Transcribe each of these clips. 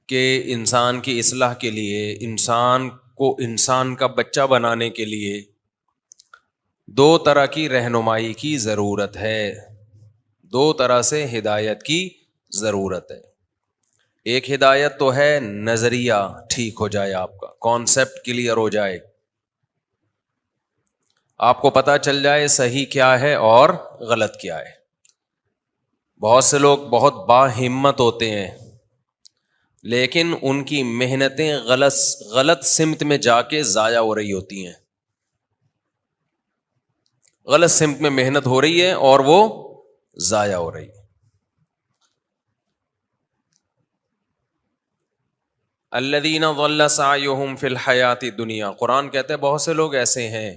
کہ انسان کی اصلاح کے لیے، انسان کو انسان کا بچہ بنانے کے لیے دو طرح کی رہنمائی کی ضرورت ہے، دو طرح سے ہدایت کی ضرورت ہے۔ ایک ہدایت تو ہے نظریہ ٹھیک ہو جائے، آپ کا کانسیپٹ کلیئر ہو جائے، آپ کو پتہ چل جائے صحیح کیا ہے اور غلط کیا ہے۔ بہت سے لوگ بہت باہمت ہوتے ہیں، لیکن ان کی محنتیں غلط سمت میں جا کے ضائع ہو رہی ہوتی ہیں، غلط سمت میں محنت ہو رہی ہے اور وہ ضائع ہو رہی ہے۔ الذین ضل سعیہم فی الحیات الدنیا، قرآن کہتے ہیں بہت سے لوگ ایسے ہیں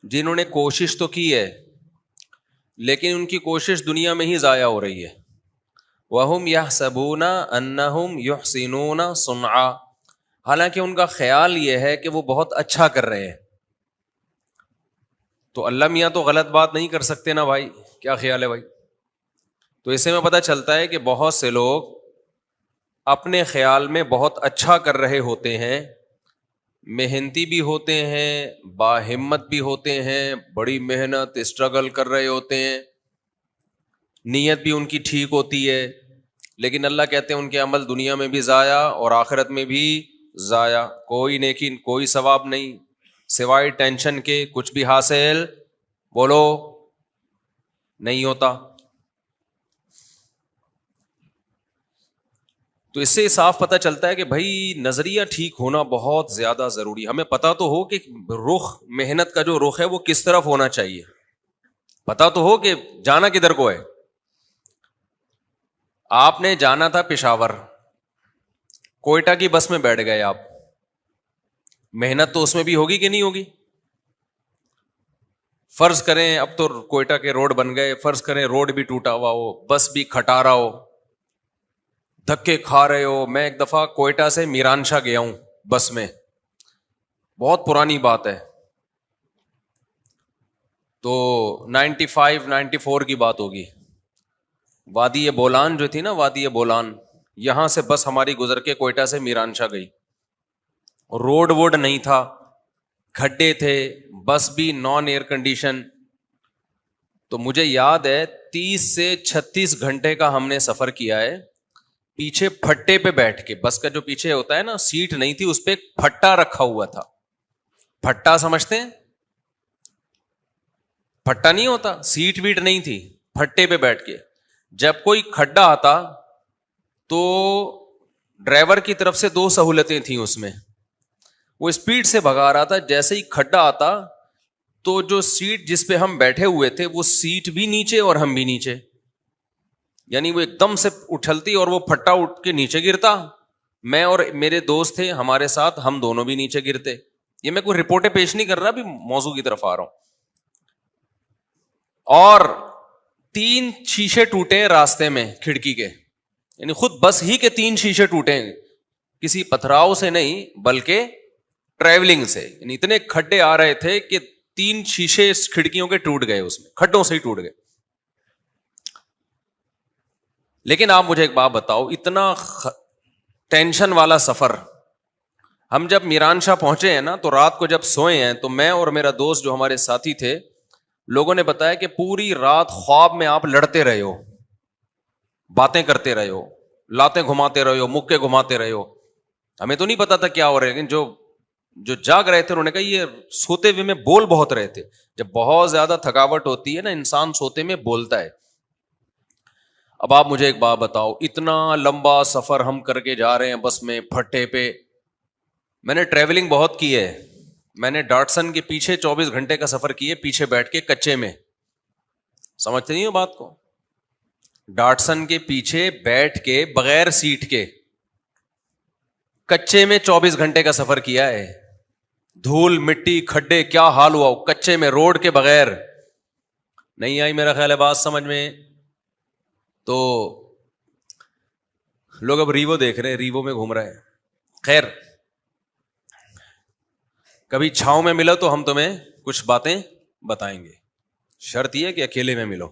جنہوں نے کوشش تو کی ہے لیکن ان کی کوشش دنیا میں ہی ضائع ہو رہی ہے۔ وَهُمْ يَحْسَبُونَ أَنَّهُمْ يُحْسِنُونَ صُنْعًا، حالانکہ ان کا خیال یہ ہے کہ وہ بہت اچھا کر رہے ہیں۔ تو اللہ میاں تو غلط بات نہیں کر سکتے نا بھائی، کیا خیال ہے بھائی؟ تو اس سے میں پتہ چلتا ہے کہ بہت سے لوگ اپنے خیال میں بہت اچھا کر رہے ہوتے ہیں، محنتی بھی ہوتے ہیں، باہمت بھی ہوتے ہیں، بڑی محنت اسٹرگل کر رہے ہوتے ہیں، نیت بھی ان کی ٹھیک ہوتی ہے، لیکن اللہ کہتے ہیں ان کے عمل دنیا میں بھی ضائع اور آخرت میں بھی ضائع، کوئی نیکی کوئی ثواب نہیں، سوائے ٹینشن کے کچھ بھی حاصل بولو نہیں ہوتا۔ تو اس سے صاف پتہ چلتا ہے کہ بھائی نظریہ ٹھیک ہونا بہت زیادہ ضروری ہے۔ ہمیں پتہ تو ہو کہ رخ، محنت کا جو رخ ہے وہ کس طرف ہونا چاہیے، پتہ تو ہو کہ جانا کدھر کو ہے۔ آپ نے جانا تھا پشاور، کوئٹہ کی بس میں بیٹھ گئے آپ، محنت تو اس میں بھی ہوگی کہ نہیں ہوگی؟ فرض کریں اب تو کوئٹہ کے روڈ بن گئے، فرض کریں روڈ بھی ٹوٹا ہوا ہو، بس بھی کھٹارا ہو، دھکے کھا رہے ہو۔ میں ایک دفعہ کوئٹہ سے میرانشاہ گیا ہوں بس میں، بہت پرانی بات ہے، تو 95 94 کی بات ہوگی۔ وادی بولان جو تھی نا، وادی بولان، یہاں سے بس ہماری گزر کے کوئٹہ سے میرانشاہ گئی، روڈ ووڈ نہیں تھا، کھڈے تھے، بس بھی نان ایئر کنڈیشن۔ تو مجھے یاد ہے 30 سے 36 گھنٹے کا ہم نے سفر کیا ہے، پیچھے پھٹے پہ بیٹھ کے، بس کا جو پیچھے ہوتا ہے نا سیٹ نہیں تھی، اس پہ ایک پھٹا رکھا ہوا تھا۔ پھٹا سمجھتے ہیں؟ پھٹا نہیں ہوتا، سیٹ ویٹ نہیں تھی، پھٹے پہ بیٹھ کے جب کوئی کھڈا آتا تو ڈرائیور کی طرف سے دو سہولتیں تھیں اس میں، وہ اسپیڈ سے بھگا رہا تھا، جیسے ہی کھڈا آتا تو جو سیٹ جس پہ ہم بیٹھے ہوئے تھے وہ سیٹ بھی نیچے اور ہم بھی نیچے، یعنی وہ ایک دم سے اچھلتی اور وہ پھٹا اٹھ کے نیچے گرتا، میں اور میرے دوست تھے ہمارے ساتھ، ہم دونوں بھی نیچے گرتے۔ یہ میں کوئی رپورٹیں پیش نہیں کر رہا، ابھی موضوع کی طرف آ رہا ہوں۔ اور 3 شیشے ٹوٹے راستے میں کھڑکی کے، یعنی خود بس ہی کے 3 شیشے ٹوٹے، کسی پتھراؤ سے نہیں بلکہ ٹریولنگ سے، یعنی اتنے کھڈے آ رہے تھے کہ 3 شیشے کھڑکیوں کے ٹوٹ گئے، اس میں کھڈوں سے ہی ٹوٹ گئے۔ لیکن آپ مجھے ایک بات بتاؤ، اتنا ٹینشن والا سفر، ہم جب میرانشاہ پہنچے ہیں نا تو رات کو جب سوئے ہیں تو میں اور میرا دوست جو ہمارے ساتھی تھے، لوگوں نے بتایا کہ پوری رات خواب میں آپ لڑتے رہے ہو، باتیں کرتے رہے ہو، لاتیں گھماتے رہے ہو، مکے گھماتے رہے ہو۔ ہمیں تو نہیں پتا تھا کیا ہو رہا ہے، لیکن جو جاگ رہے تھے انہوں نے کہا یہ سوتے ہوئے میں بول بہت رہے تھے۔ جب بہت زیادہ تھکاوٹ ہوتی ہے نا، انسان سوتے میں بولتا ہے۔ اب آپ مجھے ایک بات بتاؤ، اتنا لمبا سفر ہم کر کے جا رہے ہیں بس میں پھٹے پہ، میں نے ٹریولنگ بہت کی ہے، میں نے ڈاٹسن کے پیچھے 24 گھنٹے کا سفر کیے، پیچھے بیٹھ کے کچے میں، سمجھتے نہیں ہو بات کو؟ ڈاٹسن کے پیچھے بیٹھ کے بغیر سیٹ کے کچے میں 24 گھنٹے کا سفر کیا ہے، دھول مٹی کھڈے کیا حال ہوا، کچے میں روڈ کے بغیر۔ نہیں آئی میرا خیال ہے بات سمجھ میں؟ تو لوگ اب ریوو دیکھ رہے ہیں، ریوو میں گھوم رہے ہیں۔ خیر، کبھی چھاؤں میں ملو تو ہم تمہیں کچھ باتیں بتائیں گے، شرط یہ کہ اکیلے میں ملو۔